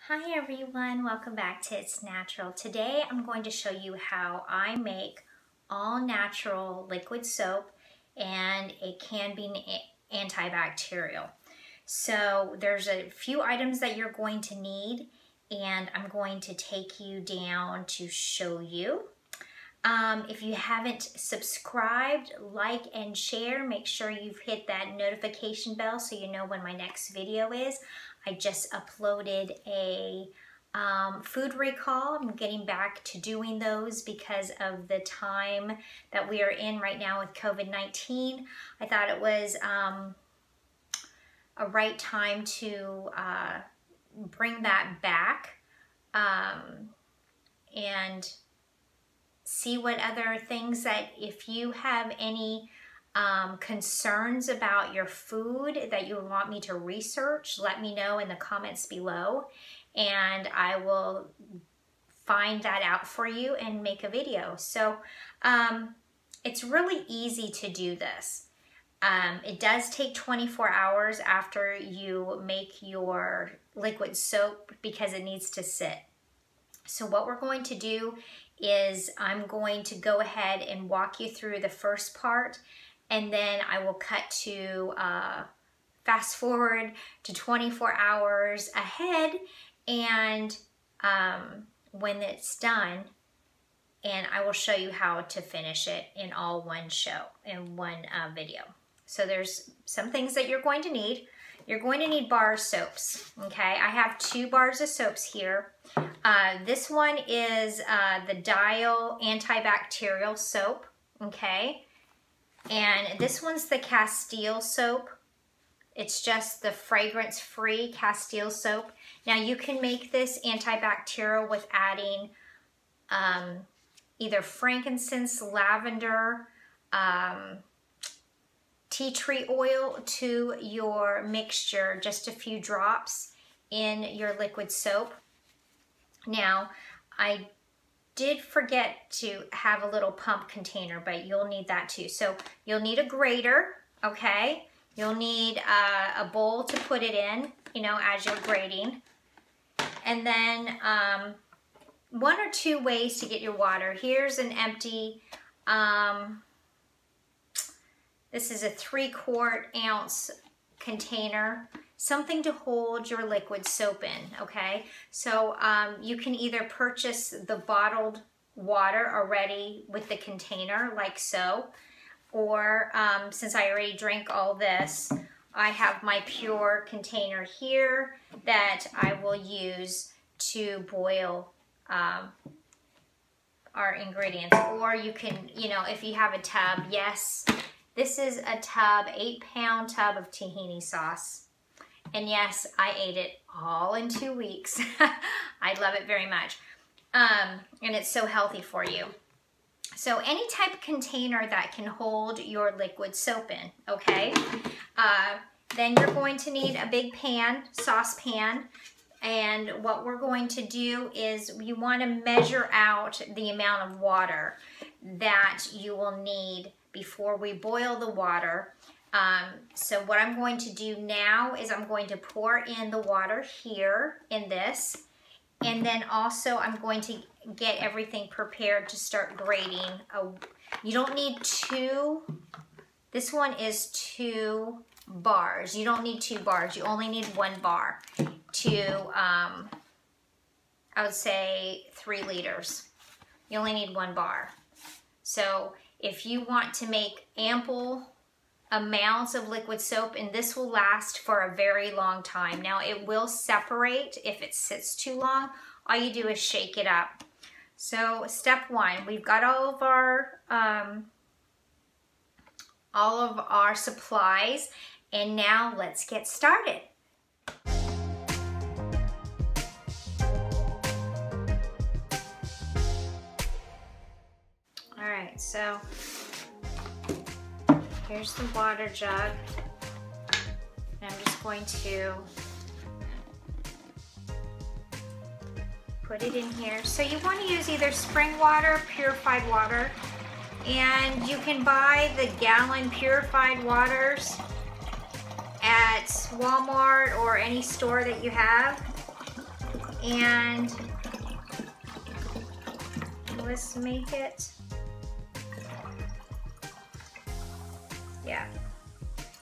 Hi everyone, welcome back to It's Natural. Today I'm going to show you how I make all natural liquid soap, and it can be antibacterial. So there's a few items that you're going to need, and I'm going to take you down to show you. If you haven't subscribed, like, and share, make sure you've hit that notification bell so you know when my next video is. I just uploaded a food recall. I'm getting back to doing those because of the time that we are in right now with COVID-19. I thought it was a right time to bring that back and see what other things that if you have any concerns about your food that you want me to research, let me know in the comments below, and I will find that out for you and make a video. So it's really easy to do this. It does take 24 hours after you make your liquid soap because it needs to sit. So what we're going to do is I'm going to go ahead and walk you through the first part, and then I will cut to fast forward to 24 hours ahead, and when it's done, and I will show you how to finish it in all one show, in one video. So there's some things that you're going to need. You're going to need bar soaps, okay? I have 2 bars of soaps here. This one is the Dial antibacterial soap, okay? And this one's the Castile soap. It's just the fragrance-free Castile soap. Now you can make this antibacterial with adding either frankincense, lavender, tea tree oil to your mixture, just a few drops in your liquid soap. Now, I did forget to have a little pump container, but you'll need that too. So you'll need a grater, okay? You'll need a bowl to put it in, you know, as you're grating. And then 1 or 2 ways to get your water. Here's an empty, this is a 3/4 ounce container, something to hold your liquid soap in, okay? So you can either purchase the bottled water already with the container, like so, or since I already drank all this, I have my pure container here that I will use to boil our ingredients. Or you can, you know, if you have a tub, yes, this is a tub, 8-pound tub of tahini sauce. And yes, I ate it all in 2 weeks. I love it very much. And it's so healthy for you. So any type of container that can hold your liquid soap in, okay? Then you're going to need a big pan, saucepan. And what we're going to do is you want to measure out the amount of water that you will need before we boil the water. So what I'm going to do now is I'm going to pour in the water here in this, and then also I'm going to get everything prepared to start grating. You don't need 2, this one is 2 bars. You don't need 2 bars, you only need 1 bar to, I would say 3 liters. You only need 1 bar. So if you want to make ample amounts of liquid soap, and this will last for a very long time. Now it will separate if it sits too long. All you do is shake it up. So step 1, we've got all of our supplies, and now let's get started. All right, so here's the water jug, and I'm just going to put it in here. So you want to use either spring water, purified water, and you can buy the gallon purified waters at Walmart or any store that you have. And let's make it, yeah.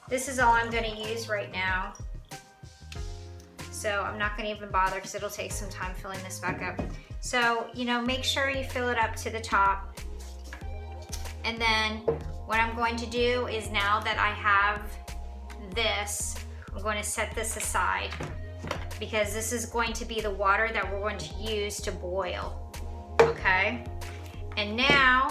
This is all I'm gonna use right now. So I'm not gonna even bother because it'll take some time filling this back up. So, you know, make sure you fill it up to the top. And then what I'm going to do is, now that I have this, I'm going to set this aside because this is going to be the water that we're going to use to boil, okay? And now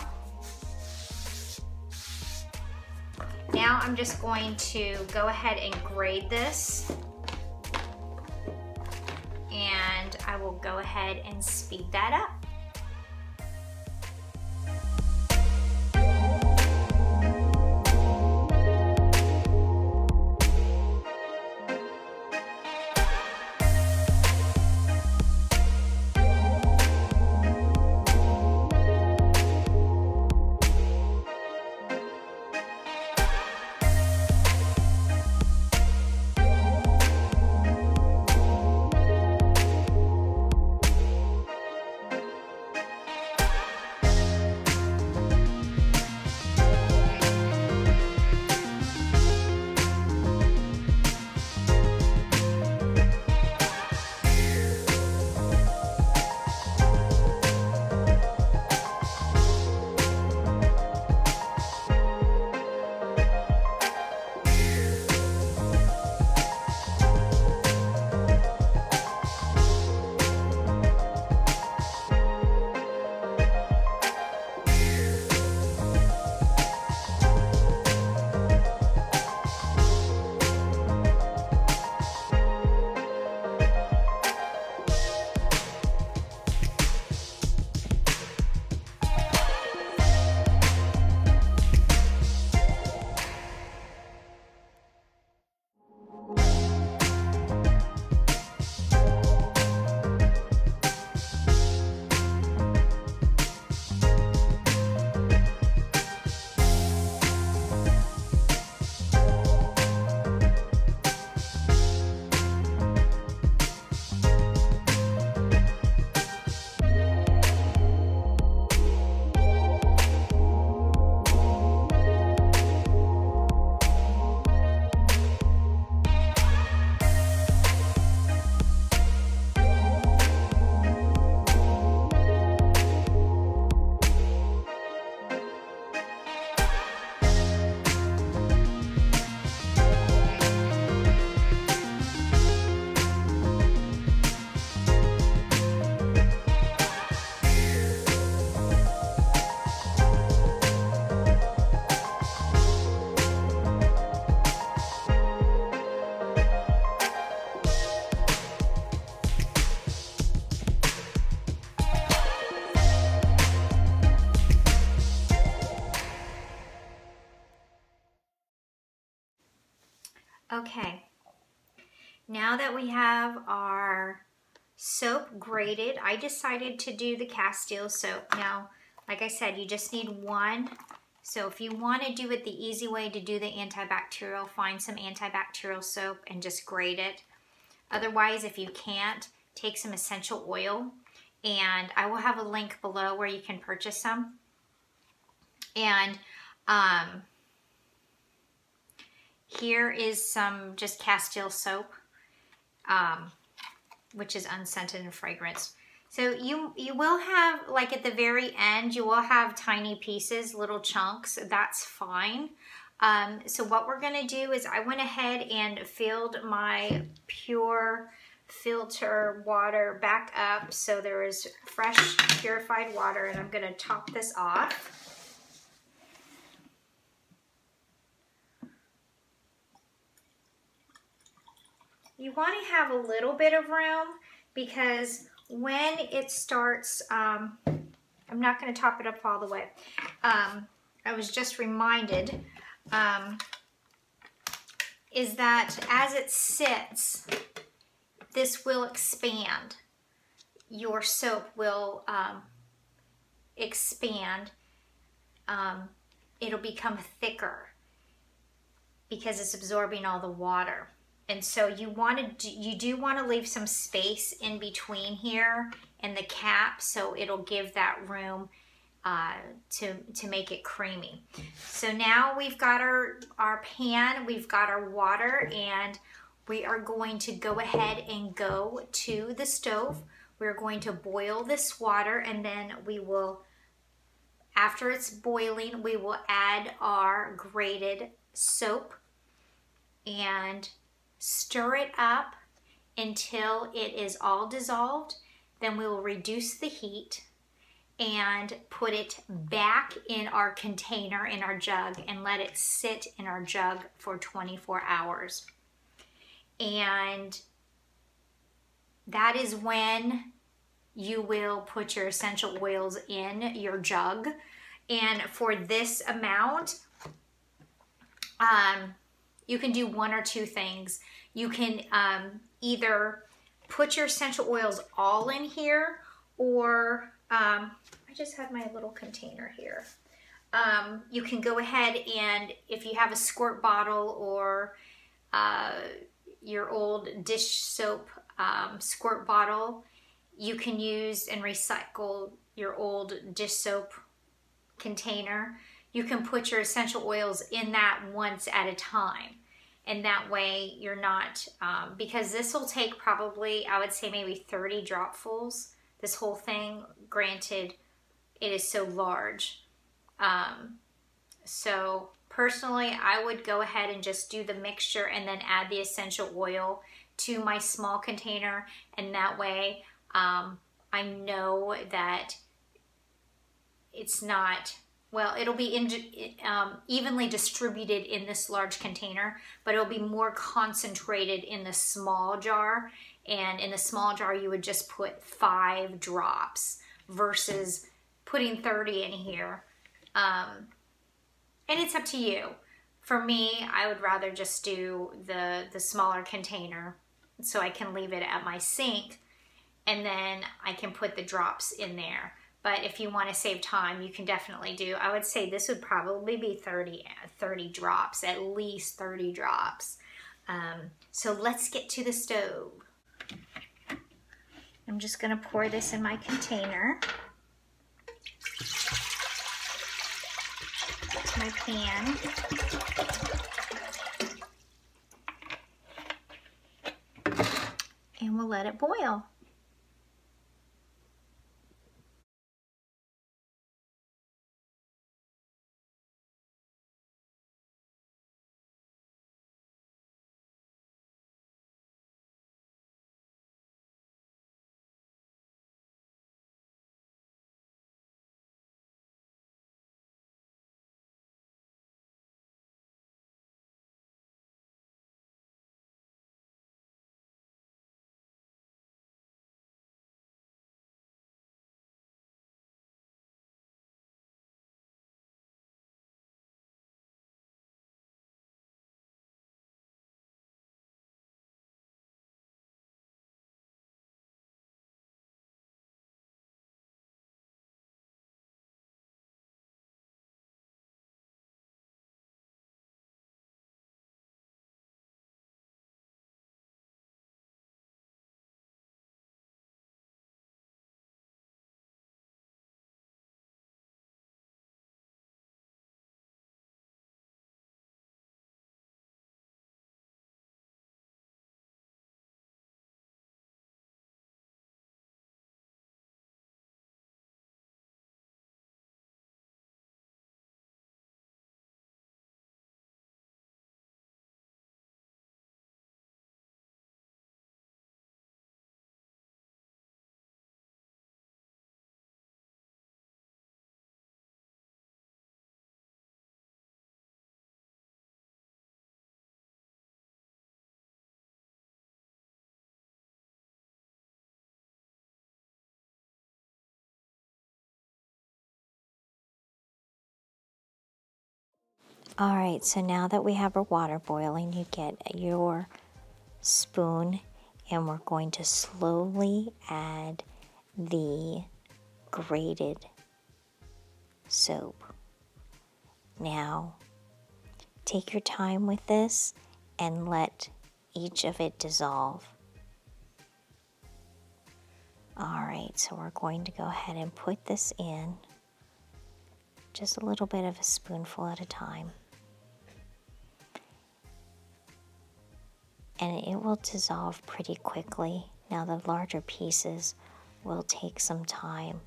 I'm just going to go ahead and grate this, and I will go ahead and speed that up. Okay, now that we have our soap grated, I decided to do the Castile soap. Now, like I said, you just need one. So if you want to do it the easy way to do the antibacterial, find some antibacterial soap and just grate it. Otherwise, if you can't, take some essential oil, and I will have a link below where you can purchase some. And here is some just Castile soap, which is unscented and fragrance. So you will have, like at the very end, you will have tiny pieces, little chunks. That's fine. So what we're gonna do is I went ahead and filled my pure filter water back up so there is fresh purified water, and I'm gonna top this off. You want to have a little bit of room because when it starts, I'm not going to top it up all the way. I was just reminded is that as it sits, this will expand. Your soap will expand. It'll become thicker because it's absorbing all the water. And so you do want to leave some space in between here and the cap, so it'll give that room to make it creamy. So now we've got our pan, we've got our water, and we are going to go ahead and go to the stove. We're going to boil this water, and then we will, after it's boiling, we will add our grated soap and stir it up until it is all dissolved. Then we will reduce the heat and put it back in our container, in our jug, and let it sit in our jug for 24 hours. And that is when you will put your essential oils in your jug. And for this amount, you can do one or two things. You can either put your essential oils all in here, or I just have my little container here. You can go ahead and, if you have a squirt bottle or your old dish soap squirt bottle, you can use and recycle your old dish soap container. You can put your essential oils in that once at a time. And that way you're not, because this will take probably, I would say maybe 30 dropfuls, this whole thing. Granted, it is so large. So personally, I would go ahead and just do the mixture and then add the essential oil to my small container. And that way, I know that it's not, well, it'll be evenly distributed in this large container, but it'll be more concentrated in the small jar. And in the small jar, you would just put 5 drops versus putting 30 in here. And it's up to you. For me, I would rather just do the smaller container so I can leave it at my sink, and then I can put the drops in there. But if you want to save time, you can definitely do, I would say this would probably be 30 drops, at least 30 drops. So let's get to the stove. I'm just going to pour this in my container. My pan. And we'll let it boil. All right, so now that we have our water boiling, you get your spoon, and we're going to slowly add the grated soap. Now, take your time with this and let each of it dissolve. Alright, so we're going to go ahead and put this in, just a little bit of a spoonful at a time. And it will dissolve pretty quickly. Now the larger pieces will take some time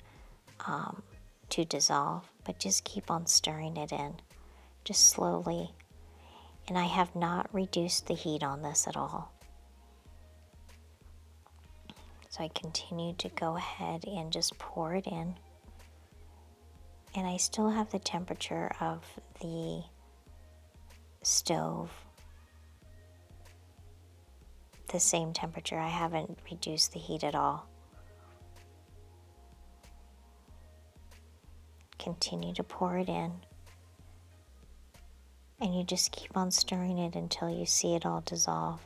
to dissolve, but just keep on stirring it in, just slowly. And I have not reduced the heat on this at all. So I continue to go ahead and just pour it in. And I still have the temperature of the stove the same temperature. I haven't reduced the heat at all. Continue to pour it in. And you just keep on stirring it until you see it all dissolve.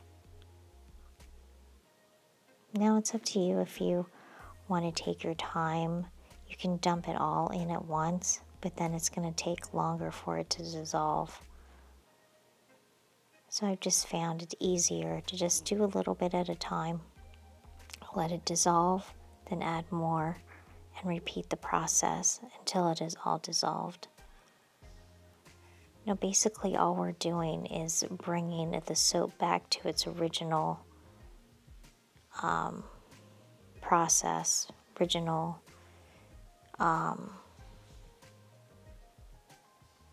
Now it's up to you if you want to take your time. You can dump it all in at once, but then it's going to take longer for it to dissolve. So I've just found it easier to just do a little bit at a time. Let it dissolve, then add more, and repeat the process until it is all dissolved. Now basically all we're doing is bringing the soap back to its original process, original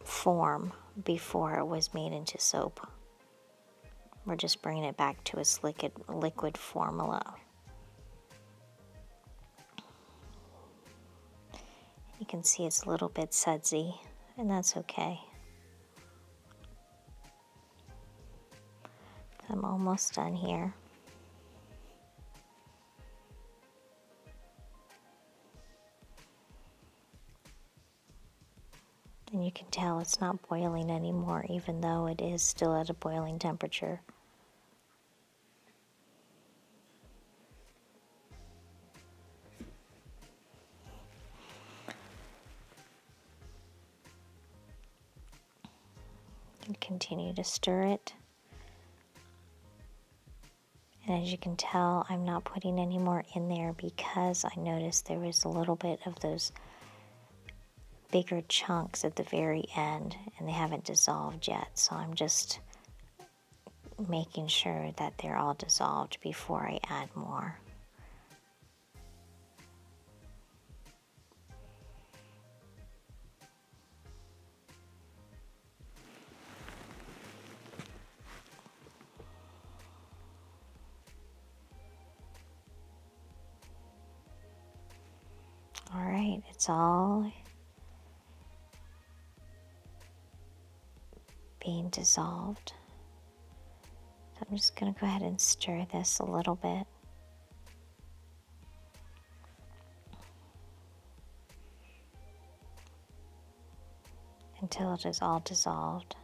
form before it was made into soap. We're just bringing it back to its liquid formula. You can see it's a little bit sudsy, and that's okay. I'm almost done here. And you can tell it's not boiling anymore, even though it is still at a boiling temperature. And continue to stir it. And as you can tell, I'm not putting any more in there because I noticed there was a little bit of those bigger chunks at the very end and they haven't dissolved yet. So I'm just making sure that they're all dissolved before I add more. All right, it's all being dissolved. So I'm just going to go ahead and stir this a little bit. Until it is all dissolved.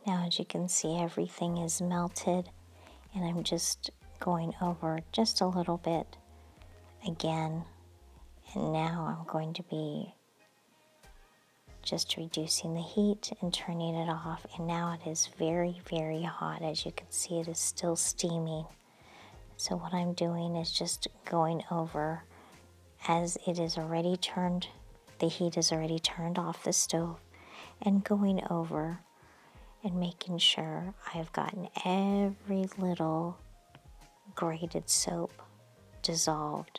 Now, as you can see, everything is melted, and I'm just going over just a little bit again. And now I'm going to be just reducing the heat and turning it off. And now it is very, very hot. As you can see, it is still steaming. So what I'm doing is just going over as it is already turned, the heat is already turned off the stove, and going over and making sure I've gotten every little grated soap dissolved.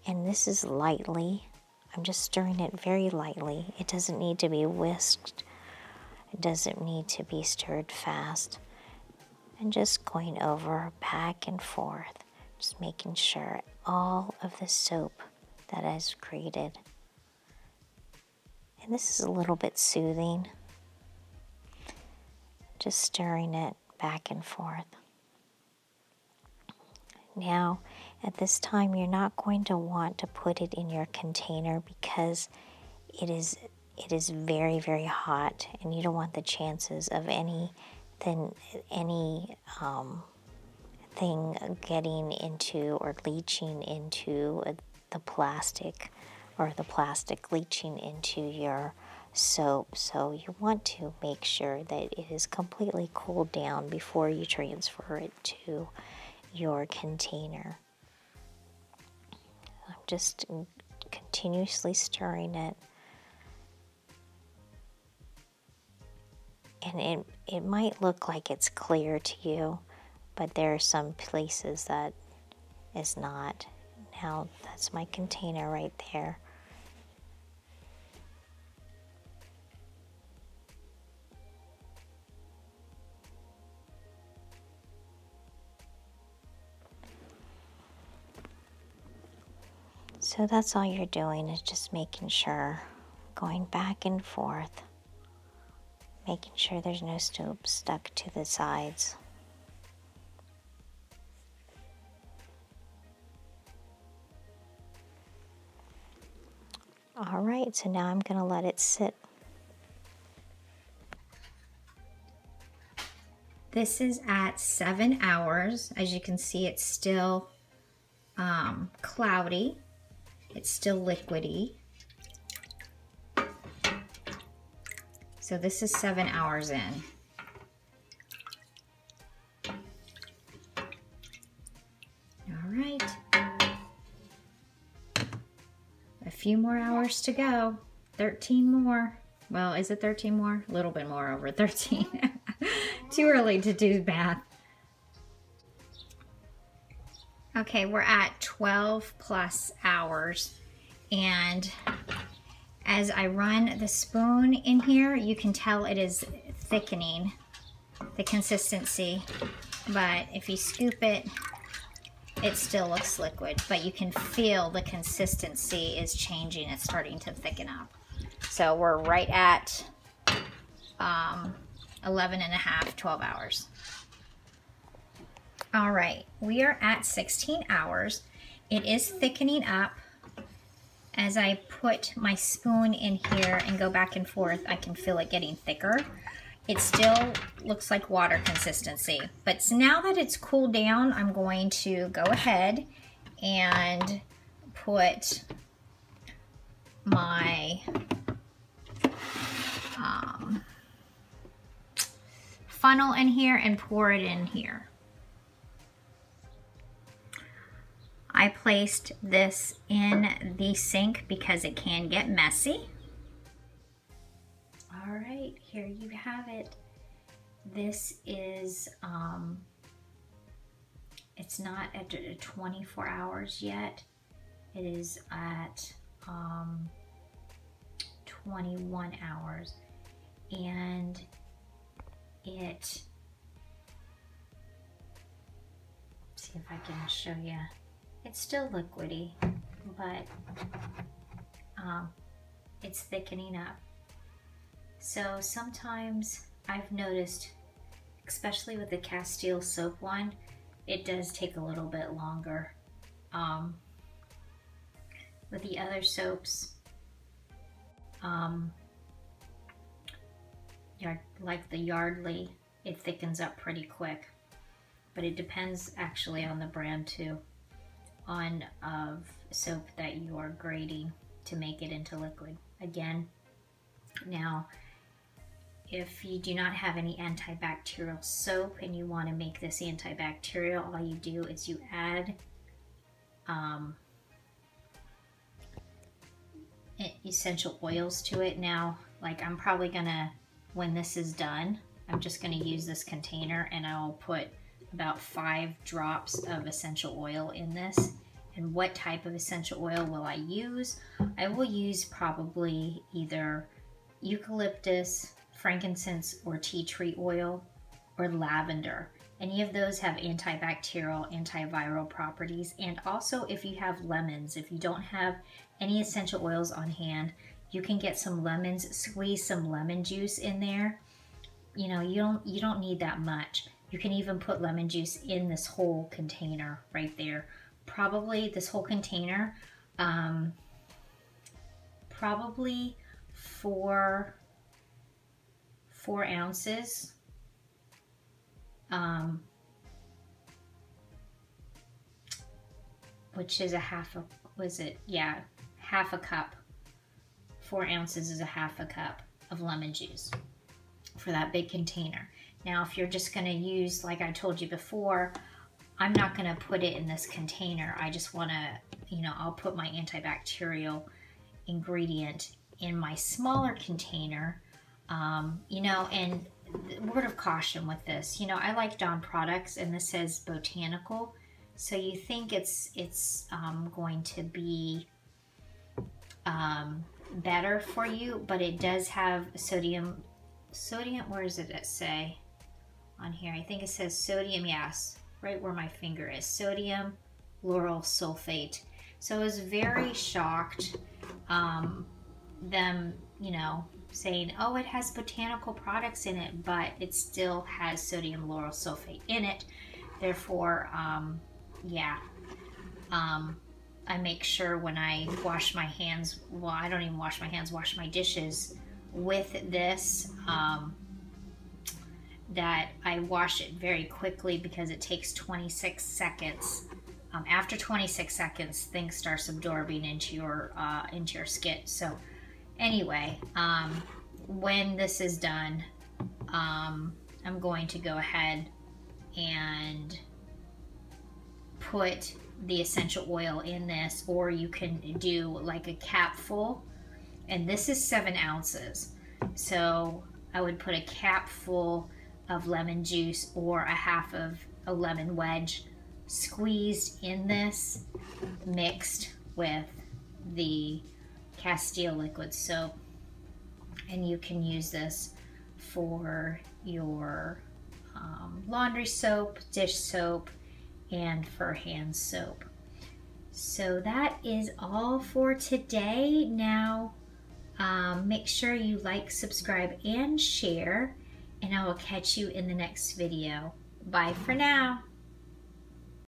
And this is lightly. I'm just stirring it very lightly. It doesn't need to be whisked. It doesn't need to be stirred fast. And just going over back and forth, just making sure all of the soap that is created. And this is a little bit soothing. Just stirring it back and forth. Now, at this time, you're not going to want to put it in your container because it is very, very hot, and you don't want the chances of any thing getting into or leaching into the plastic, or the plastic leaching into your soap. So you want to make sure that it is completely cooled down before you transfer it to your container. I'm just continuously stirring it. And it might look like it's clear to you, but there are some places that is not. Now, that's my container right there. So that's all you're doing, is just making sure, going back and forth, making sure there's no soap stuck to the sides. All right, so now I'm going to let it sit. This is at 7 hours. As you can see, it's still cloudy. It's still liquidy. So this is 7 hours in. All right. A few more hours to go. 13 more. Well, is it 13 more? A little bit more over 13. Too early to do math. Okay, we're at 12 plus hours, and as I run the spoon in here, you can tell it is thickening the consistency, but if you scoop it, it still looks liquid, but you can feel the consistency is changing. It's starting to thicken up. So we're right at 11 and a half, 12 hours. All right, we are at 16 hours. It is thickening up. As I put my spoon in here and go back and forth, I can feel it getting thicker. It still looks like water consistency, but now that it's cooled down, I'm going to go ahead and put my funnel in here and pour it in here. I placed this in the sink because it can get messy. All right, here you have it. This is, it's not at 24 hours yet. It is at 21 hours. And see if I can show you. It's still liquidy, but it's thickening up. So sometimes I've noticed, especially with the Castile soap one, it does take a little bit longer. With the other soaps, like the Yardley, it thickens up pretty quick. But it depends actually on the brand too, on soap that you are grading to make it into liquid. Again, now, if you do not have any antibacterial soap and you want to make this antibacterial, all you do is you add essential oils to it. Now, like I'm probably gonna, when this is done, I'm just gonna use this container and I'll put about 5 drops of essential oil in this. And what type of essential oil will I use? I will use probably either eucalyptus, frankincense, or tea tree oil, or lavender. Any of those have antibacterial, antiviral properties. And also if you have lemons, if you don't have any essential oils on hand, you can get some lemons, squeeze some lemon juice in there. You know, you don't need that much. You can even put lemon juice in this whole container right there. Probably this whole container, probably 4 ounces. Which is half a cup. 4 ounces is a half a cup of lemon juice for that big container. Now, if you're just gonna use, like I told you before, I'm not gonna put it in this container. I just wanna, you know, I'll put my antibacterial ingredient in my smaller container, you know, and word of caution with this, you know, I like Dawn products and this says botanical. So you think it's going to be better for you, but it does have sodium, where does it say on here? I think it says sodium, yes, right where my finger is, sodium lauryl sulfate. So I was very shocked, them, you know, saying, oh, it has botanical products in it, but it still has sodium lauryl sulfate in it. Therefore, yeah, I make sure when I wash my hands, well, I don't even wash my hands, wash my dishes with this, that I wash it very quickly because it takes 26 seconds. After 26 seconds, things start absorbing into your skin. So anyway, when this is done, I'm going to go ahead and put the essential oil in this, or you can do like a capful, and this is 7 ounces. So I would put a capful of lemon juice or a half of a lemon wedge squeezed in this, mixed with the Castile liquid soap, and you can use this for your laundry soap, dish soap, and for hand soap. So that is all for today. Now make sure you like, subscribe, and share, and I will catch you in the next video. Bye for now.